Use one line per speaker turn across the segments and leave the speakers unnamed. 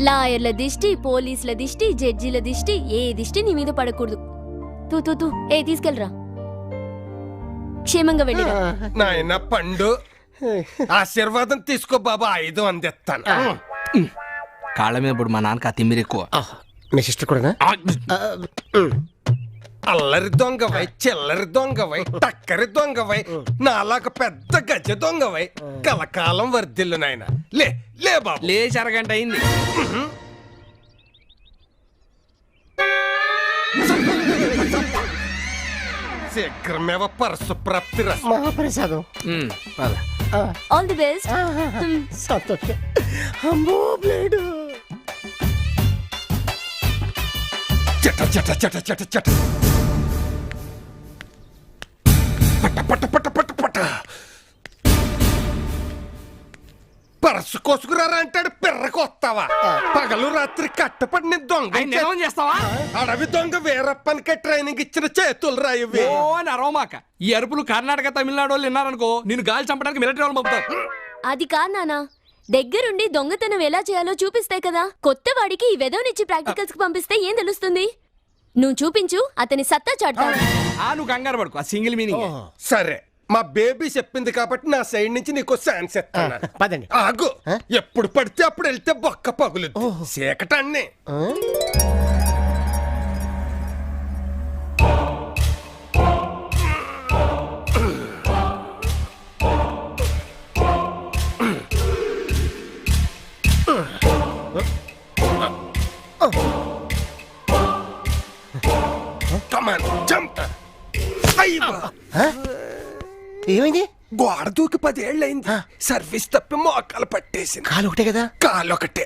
లాయర్ల దిష్టి, పోలీసుల దిష్టి, జడ్జిల దిష్టి, ఏ దిష్టి నీ మీద పడకూడదు. తూ తీసుకెళ్ళరా, క్షేమంగా వెళ్ళిరా.
నాయన పండు ఆశీర్వాదం తీసుకో బాబా, 5 అందిస్తాను.
కాళ్ళ మీద ఇప్పుడు మా నాన్నకి ఆ తిమ్మిరి ఎక్కువ.
మీ సిస్టర్ కూడా అల్లరి దొంగవై, చిల్లరి దొంగవై, టక్కరి దొంగవై, నాలాగ పెద్ద గజ దొంగవై కలకాలం వర్ధిల్లు నాయన. లే బాబు,
లేచి అరగంట అయింది.
శీఘ్రమేవ పరసు ప్రాప్తి
మహాప్రసాదం.
All the best.
సంతోషం. అమ్మో బ్లేడ్.
చట చట చట చట చట పట పట పట పట పట. పరసు కోసుకురారా అంటాడు, పిర్రకు వస్తావా? పగలు రాత్రి కట్టపడిన దొంగ
చేస్తావా?
అడవి దొంగ వీరప్పనికి ట్రైనింగ్ ఇచ్చిన చేతులు రాయవి.
ఓ అని అరవమాక. ఈ అరుపులు కర్ణాటక, తమిళనాడు వాళ్ళు విన్నారనుకో, నేను గాలి చంపడానికి మిలిటరీ వాళ్ళు పంపుతారు.
అది కాదు నాన్న, దగ్గరుండి దొంగతనం ఎలా చేయాలో చూపిస్తాయి కదా. కొత్త వాడికి ఈ వెదవనిచ్చి ప్రాక్టికల్స్ కి పంపిస్తే ఏం తెలుస్తుంది? నువ్వు చూపించు, అతని సత్తా చాటుతాను.
నువ్వు కంగారు పడుకో, ఆ సింగిల్ మీనింగ్.
సరే, మా బేబీ చెప్పింది కాబట్టి నా సైడ్ నుంచి నీకు ఛాన్స్ ఇస్తాను.
పదండి.
ఆగు, ఎప్పుడు పడితే అప్పుడు వెళ్తే బొక్క పగులు చీకటాన్ని.
ఏమైంది?
గోడ దూకి 10 ఏళ్ళైంది. సర్వీస్ తప్పి మోకాలు పట్టేసింది.
కాలు ఒకటే కదా?
కాలు ఒకటే.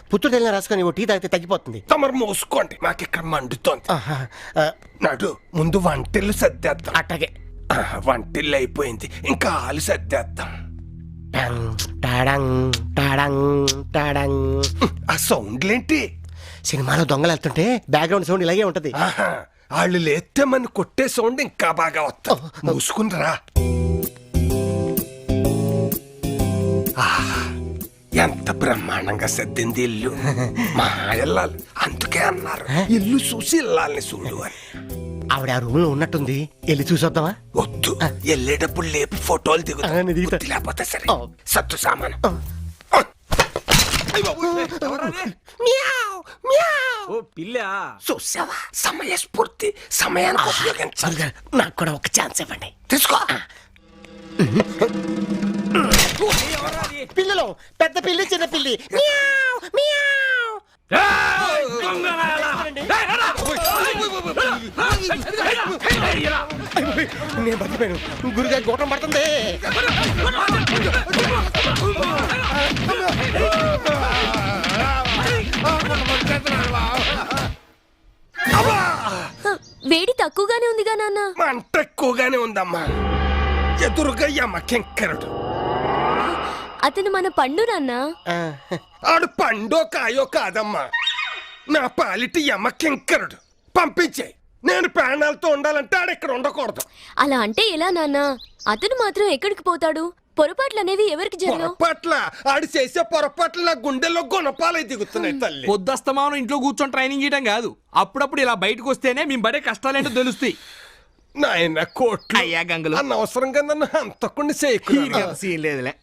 పుత్తూరు తెల్ల రాసుకొని టీ తాగితే తగ్గిపోతుంది.
తమరు మూసుకోండి, మాకు ఇక్కడ మండుతోంది. నడు, ముందు వంటిల్లు సర్దేద్దాం.
అట్టగే.
వంటిల్లు అయిపోయింది, ఇంకా ఆలు సర్దేద్దాం. ఆ సౌండ్లేంటి?
సినిమాలో దొంగలు వెళ్తుంటే బ్యాక్గ్రౌండ్ సౌండ్ ఇలాగే ఉంటది.
వాళ్ళు లేస్తే మన కొట్టే సౌండ్ ఇంకా బాగా వస్తా. మూసుకుందిరా. ఎంత బ్రహ్మాండంగా సర్దింది ఇల్లు. మా ఇల్లాలు అందుకే అన్నారు, ఇల్లు చూసి ఇల్లాలని చూడు అని.
ఆవిడ ఆ రూమ్ లో ఉన్నట్టుంది, వెళ్ళి చూసొద్దామా?
వద్దు, వెళ్ళేటప్పుడు లేపి ఫోటోలు దిగుతా. లేకపోతే సరే, సత్తు సామాను. చూసావా, సమయస్ఫూర్తి, సమయానికి ఉపయోగించాలి.
నాకు కూడా ఒక ఛాన్స్ ఇవ్వండి.
తీసుకో.
పిల్లలు, పెద్ద పిల్లి, చిన్న పిల్లి. నేను బతిపోయాను. గురుగారి గోటం పడుతుంది.
వేడి తక్కువగానే ఉందిగా నాన్న.
మంట ఎక్కువగానే ఉందమ్మా. ఎదురుగా యమకెంకరుడు.
అతను మన పండు నాన్న.
ఆడు పండో కాయో కాదమ్మా, నా పాలిటి యమకెంకరుడు. పంపించే, నేను ప్రాణాలతో ఉండాలంటే ఆడు ఇక్కడ ఉండకూడదు.
అలా అంటే ఎలా నాన్న? అతను మాత్రం ఎక్కడికి పోతాడు? పొరపాట్లు అనేవి ఎవరికి జరగవు.
పొరపాట్ల ఆడు చేసే పొరపాట్లు నా గుండెల్లో గుణపాలై దిగుతున్నాయి తల్లి.
పొద్దుస్తమానం ఇంట్లో కూర్చొని ట్రైనింగ్ చేయడం కాదు, అప్పుడప్పుడు ఇలా బయటకు వస్తేనే మేము పడే కష్టాలేంటో తెలుస్తాయి.
నాయన కోట్లు
అయ్యా గంగలు,
అనవసరంగా నన్ను అంతకుండా
లేదులే.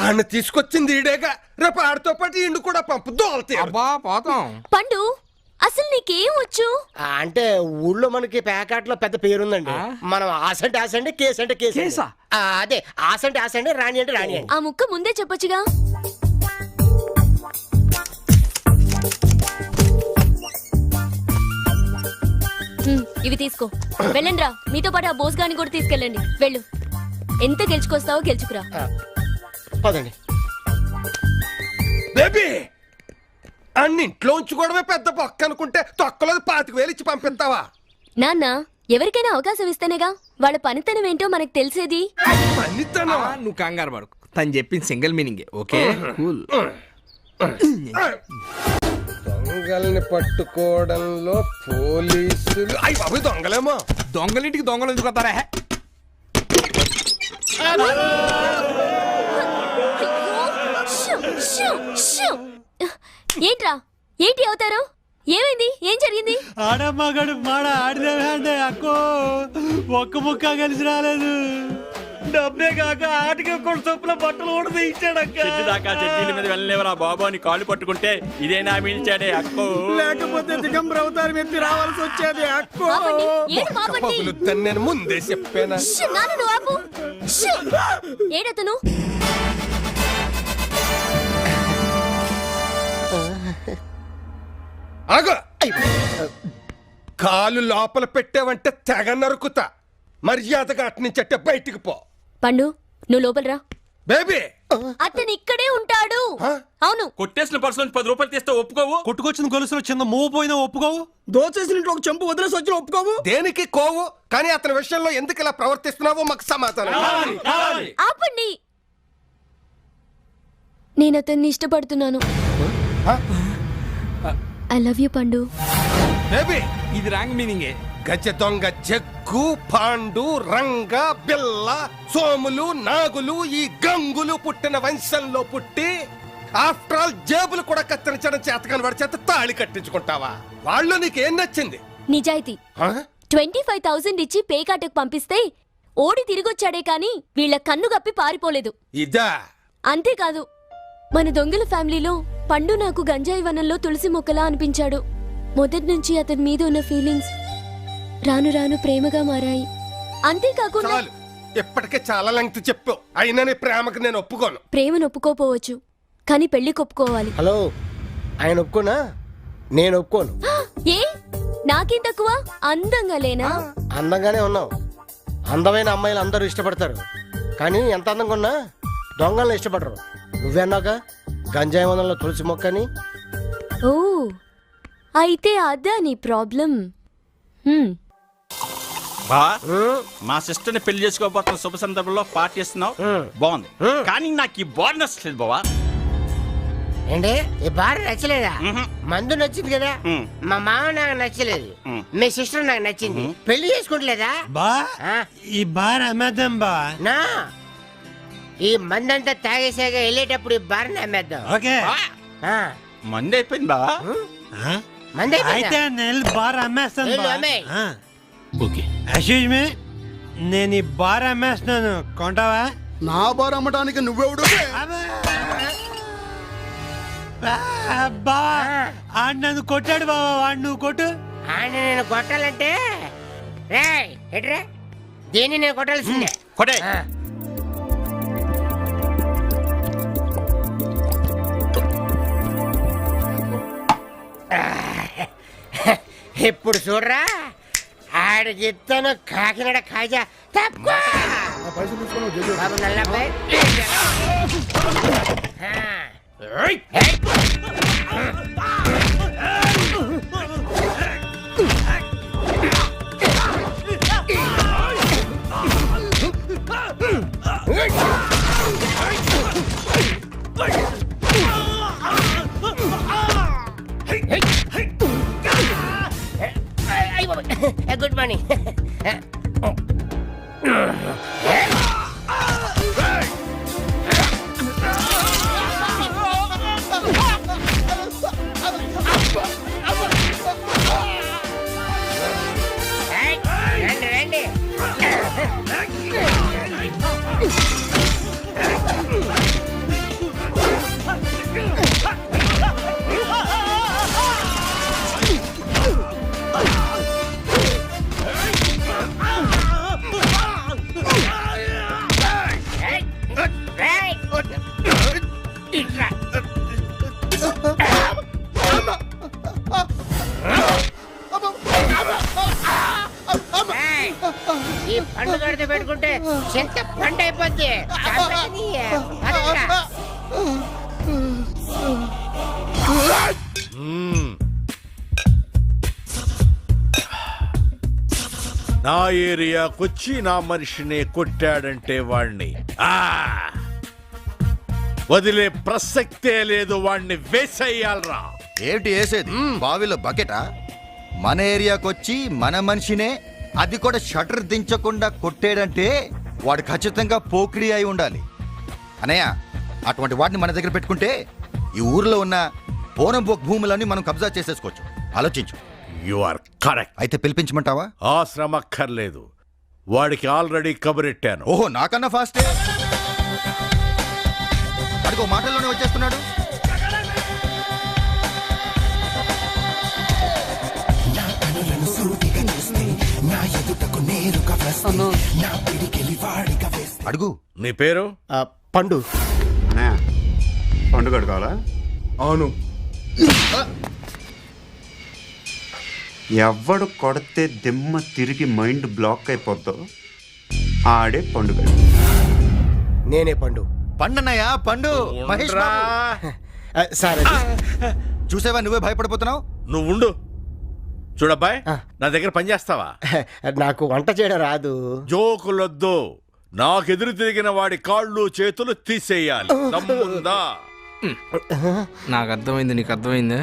ఆయన తీసుకొచ్చింది ఈడేగా, రేపు ఆడితో పాటు ఇండు కూడా పంపు దోలతే.
అబ్బా పోతాం.
పండు, అసలు నీకేం వచ్చు?
అంటే ఊళ్ళో మనకి ప్యాకెట్లో పెద్ద పేరుందండి. మనం ఆసంటే ఆసండి, కేసు అంటే కేసు. అదే ఆసంటే ఆసండి, రాణి అంటే రాణి అండి.
ఆ ముక్క ముందే చెప్పొచ్చుగా. ఇవి తీసుకో, వెళ్ళండి రా. మీతో పాటు ఆ బోస్ గాని కూడా తీసుకెళ్ళండి. వెళ్ళు, ఎంత గెలుచుకొస్తావో గెలుచుకురా.
పదండి.
బేబీ, అన్నింట్లో ఉంచుకోవడమే పెద్ద బొక్క అనుకుంటే తొక్కలో 25,000 ఇచ్చి పంపిస్తావా?
నాన్న, ఎవరికైనా అవకాశం ఇస్తేనేగా వాళ్ళ పనితనం ఏంటో మనకు తెలిసేది.
నువ్వు కంగారు పడుకు, తను చెప్పింది సింగిల్ మీనింగే. ఓకే,
దొంగల్ని పట్టుకోవడంలో పోలీసులు అయ్యి బాబు దొంగలేమో.
దొంగలింటికి దొంగలు ఎందుకు వస్తారా?
ఏంట్రా ఏంటి అవుతారు? ఏమైంది? ఏం జరిగింది?
ఆడమ్మగడు మాడ ఆడిదే అక్కో ఒక్క ముక్క కలిసి రాలేదు. డబ్బే కాక ఆటకి కూడా చొప్పున బట్టలు కూడా తీయించాడక్క.
దాకా చెట్ల మీద వెళ్ళలేవరా బాబు అని కాళ్ళు పట్టుకుంటే ఇదేనా మిల్చాడే అక్కో.
లేకపోతే దిగంబర అవతారం ఎత్తి రావాల్సి వచ్చేది అక్కో.
ఆపండి, ఏడు ఆపండి.
పగులుద్దని నేను ముందే చెప్పానా?
ష్, నాన్న నువ్వు ఆపు. ష్. ఏడతను?
ఆగు! కాలు లోపల పెట్టావంటే తెగ నరుకుతా. మర్యాదగా అట్నుంచట్టే బయటికి పో.
పండు నువ్వు లోపల రా.
బేబీ
అతను ఇక్కడే ఉంటాడు. అవును.
కొట్టేసిన పర్సు నుంచి 10 రూపాయలు తీస్తే ఒప్పుకోవు.
కొట్టుకొచ్చిన గొలుసులో చిన్న మూవ్ పోయినా ఒప్పుకోవు.
దోచేసిన ఇంట్లో ఒక చెంపు వదిలేసి వచ్చిన ఒప్పుకోవు.
దేనికి కోవు? కానీ అతని విషయంలో ఎందుకు ఇలా ప్రవర్తిస్తున్నావో మాకు సమాధానం.
ఆపండి. నేను అతన్ని ఇష్టపడుతున్నాను. ఐ లవ్ యూ పండు.
బేబీ
ఇది రాంగ్ మీనింగే.
గజ దొంగ జగ్గు, పాండు, రంగ, బిల్ల, సోములు, నాగులు, ఈ గంగులు పుట్టిన వంశంలో పుట్టి ఆఫ్టర్ ఆల్ జేబులు కూడా కత్తిరించడం చేతకాని వాడి చేత తాళి కట్టించుకుంటావా? వాళ్ళు నీకేం నచ్చింది?
నిజాయితీ.
ఆ?
25,000 ఇచ్చి పేకాటకు పంపిస్తే ఓడి తిరిగొచ్చాడే కాని వీళ్ళ కన్ను గప్పి పారిపోలేదు.
ఇదా?
అంతేకాదు మన దొంగల ఫ్యామిలీలో పండు నాకు గంజాయి వనంలో తులసి మొక్కలా అనిపించాడు. మొదటి నుంచి అతని మీద ఉన్న ఫీలింగ్స్ రాను రాను ప్రేమగా మారాయి. అంతేకాకుండా
చాలు, ఇప్పటికే చాలా లెంగ్త్ చెప్పావు. అయినా నీ ప్రేమకు నేను ఒప్పుకోను.
ప్రేమను ఒప్పుకోపోవచ్చు కానీ పెళ్లికి ఒప్పుకోవాలి.
హలో, ఆయన ఒప్పుకోనా? నేను ఒప్పుకోను.
ఏ నాకేం తక్కువ? అందంగా లేనా?
అందంగానే ఉన్నావు. అందమైన అమ్మాయిలు అందరూ ఇష్టపడతారు, కానీ ఎంత అందంగా ఉన్నా దొంగలను ఇష్టపడరు. నువ్వన్నాక గంజాయి వందల్లో తులసి మొక్కని.
ఓ అయితే అదా నీ ప్రాబ్లం.
బా మా సిస్టర్ ని పెళ్లి చేసుకోబోతున్న శుభ సందర్భంలో పార్టీ ఇస్తున్నావు, బాగుంది. కానీ నాకు ఈ బోనస్ లేదు బావా.
ఏంటి ఈ భార్య నచ్చలేదా? మందు నచ్చింది కదా. మా మామ నాకు నచ్చలేదు, మీ సిస్టర్ నాకు నచ్చింది. పెళ్లి చేసుకుంటలేదా?
బా
ఆ?
ఈ బార్ అమ్మేద్దాం బా.
నా ఈ మందంతా తాగేసాగా వెళ్ళేటప్పుడు ఈ బార్ని అమ్మేద్దాం.
ఓకే
ఆ,
మంది అయిపోయింది బావా.
ఆ?
మంది
అయితే
అయిపోయిందా?
నేను బార్ అమ్మేస్తాను
వెళ్ళు,
బా.
అమ్మేయ్.
ఆ.
ఓకే
ఎక్స్క్యూజ్ మీ, నేను ఈ బార్ అమ్మేస్తున్నాను, కొంటావా?
నా బార్ అమ్మటానికి నువ్వెవడు?
బా ఆడు నన్ను కొట్టాడు బావా, వాడు నువ్వు కొట్టు.
ఆయన నేను కొట్టాలంటే రేయ్ ఎట్రా దీన్ని నేను కొట్టాల్సిందే.
కొడే
ఆ. ఇప్పుడు చూడరా ఆడు చెప్తాను కాకినాడ కాజా తక్కువ.
పైసలు తీసుకున్నావు
బాబు నల్లబ్బాయి. ఆ. Good morning. రండి రండి. ఈ పండు కడితే పెట్టుకుంటే ఎంత పండు అయిపోద్ది.
నా ఏరియాకొచ్చి నా మనిషిని కొట్టాడంటే వాణ్ణి వదిలే ప్రసక్తే లేదు, వాణ్ణి వేసేయాలరా.
ఏమిటి వేసేది? బావిలో బకెటా? మన ఏరియాకొచ్చి మన మనిషినే, అది కూడా షటర్ దించకుండా కొట్టాడంటే వాడు ఖచ్చితంగా పోకిరి అయి ఉండాలి. అనయ్య, అటువంటి వాడిని మన దగ్గర పెట్టుకుంటే ఈ ఊర్లో ఉన్న బోనం బొక్ భూములన్నీ మనం కబ్జా చేసేసుకోవచ్చు. ఆలోచించు.
You are correct.
అయితే పిలిపించమంటావా?
ఆ శ్రమ అక్కర్లేదు, వాడికి ఆల్రెడీ కబురెట్టాను.
ఓహో, నాకన్నా ఫాస్టే. అడుగు, మాటల్లోనే వచ్చేస్తున్నాడు. అడుగు.
నీ పేరు?
పండు.
పండుగ కావాలా?
అవును.
ఎవడు కొడితే దిమ్మ తిరిగి మైండ్ బ్లాక్ అయిపోద్దో ఆడే పండుగ.
నేనే పండు.
పండన్నయ్య, పండు. మహేష్ బాబు.
సరే
చూసావా, నువ్వే భయపడిపోతున్నావు.
నువ్వు ఉండు. చూడబ్బాయ్, నా దగ్గర పని చేస్తావా?
నాకు వంట చేయడం రాదు.
జోకులొద్దు. నాకెదురు తిరిగిన వాడి కాళ్ళు చేతులు తీసేయాలి. దమ్ముందా?
నాకు అర్థమైంది, నీకు అర్థమైందా?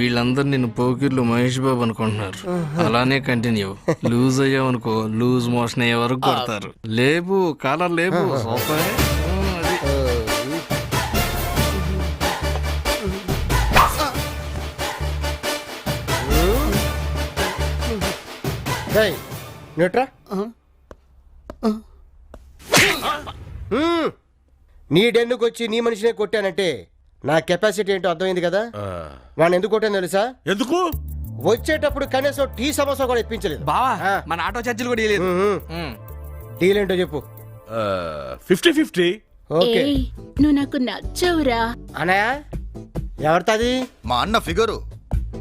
వీళ్ళందరూ నిన్ను పోకిర్లు మహేష్ బాబు అనుకుంటున్నారు. అలానే కంటిన్యూ. లూజ్ అయ్యావు అనుకో, లూజ్ మోషన్ అయ్యే వరకు కొడతారు. లేపు కాలర్ లేపు. సూపర్.
అది న్యూట్రా. నీ డెన్నుకు వచ్చి నీ మనిషినే కొట్టానంటే నా కెపాసిటీ ఏంటో అర్థమైంది కదా. వాడిని ఎందుకు కొట్టాను తెలుసా?
ఎందుకు?
వచ్చేటప్పుడు కనీసం టీ సమోసా కూడా ఇప్పించలేదు.
బావా,
ఆ.
మన ఆటో ఛార్జీలు కూడా ఇవ్వలేదు.
డీల్ ఏంటో చెప్పు.
50-50.
ఓకే.
నువ్వు నాకు నచ్చవురా.
అనయా ఎవరిది?
మా అన్న ఫిగరు.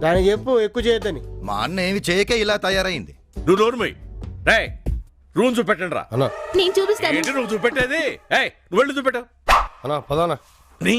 దాన్ని చెప్పు, ఎక్కువ చేయొద్దని.
మా అన్న ఏమి చేయకే ఇలా తయారైంది.
నువ్వు నోరుమోయ్. రేయ్, రూమ్ చూపెట్టండి రా.
అన్నా
నేను చూపిస్తాను.
ఏంటి నువ్వు చూపెట్టేది? ఏయ్, నువ్వు వెళ్ళి చూపెట్టు.
అన్నా పదానా.
నీ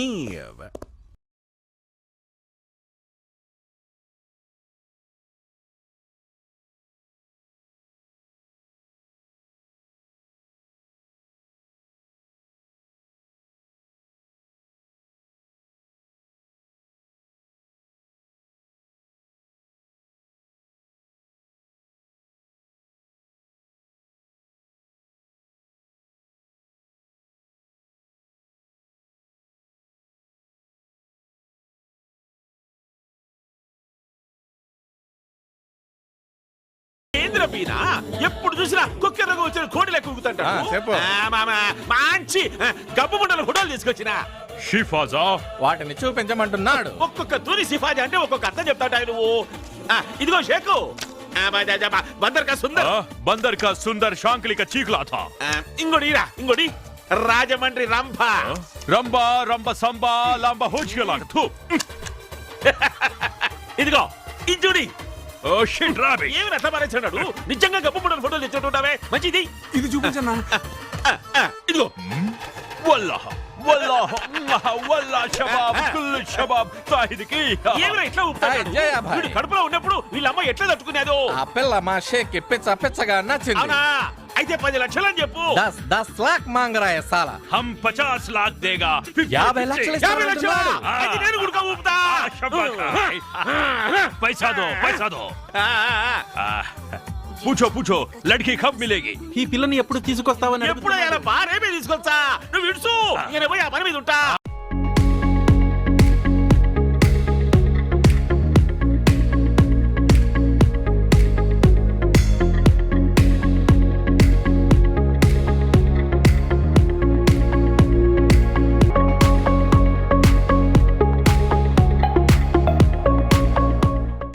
ఎప్పుడు చూసినా కుక్కెర్రకు వచ్చిన కోడి లెక్క
చెప్పు.
మంచి గబ్బు ముండల ఫోటోలు తీసుకొచ్చిన
వాటిని చూపించమంటున్నాడు.
ఒక్కొక్క తూరి సిఫాజీ అంటే ఒక్కొక్క అర్థం చెప్తాట నువ్వు. ఇదిగో షేకు, బందర్ కా సుందర్,
బందర్ కా సుందర్ శాంక్లిక చీకులా థా.
ఇంకోటి ఇంకోటి రాజమండ్రి రంభ.
రంబా రంబ సంబా లంబ హోచిలా థు.
ఇదిగో ఇంజుడి.
Oh shit Robbie.
ఏమి రథ మరచాడు? నిజంగా గబ్బు ముండల ఫోటోలు తెచ్చుకుంటావే, మంచిది.
ఇది చూపించన్నా.
ఇదిగో
వల్లాహ్ వల్లాహ్ వల్లాహ్ షబాబ్ కుల్ షబాబ్ తాహిద్కి.
ఏమిరా ఇట్లా ఊపుతాడు?
జయ భాయ్.
వీడు కడుపులో ఉన్నప్పుడు వీళ్ళమ్మ ఎట్లా తట్టుకునేదో.
ఆ పిల్ల మా షేక్ పిచ్చగా నచ్చింది.
అవునా? అయితే 10 లక్షలు అని చెప్పు.
10 लाख मांग रहा है साला.
हम 50 लाख देगा.
50 లక్షలు
50 లక్షలా? అయితే నేను కూడా ఊపుతా.
पैसा दो.
ఆ, ఆ,
पूछो लड़की कब मिलेगी?
ఈ పిల్లని ఎప్పుడు తీసుకొస్తావని
ఎప్పుడో ఇలా బారేమే తీసుకొచ్చా. నువ్వు ఇడుసు, నేను పోయి ఆ పని మీద ఉంటా.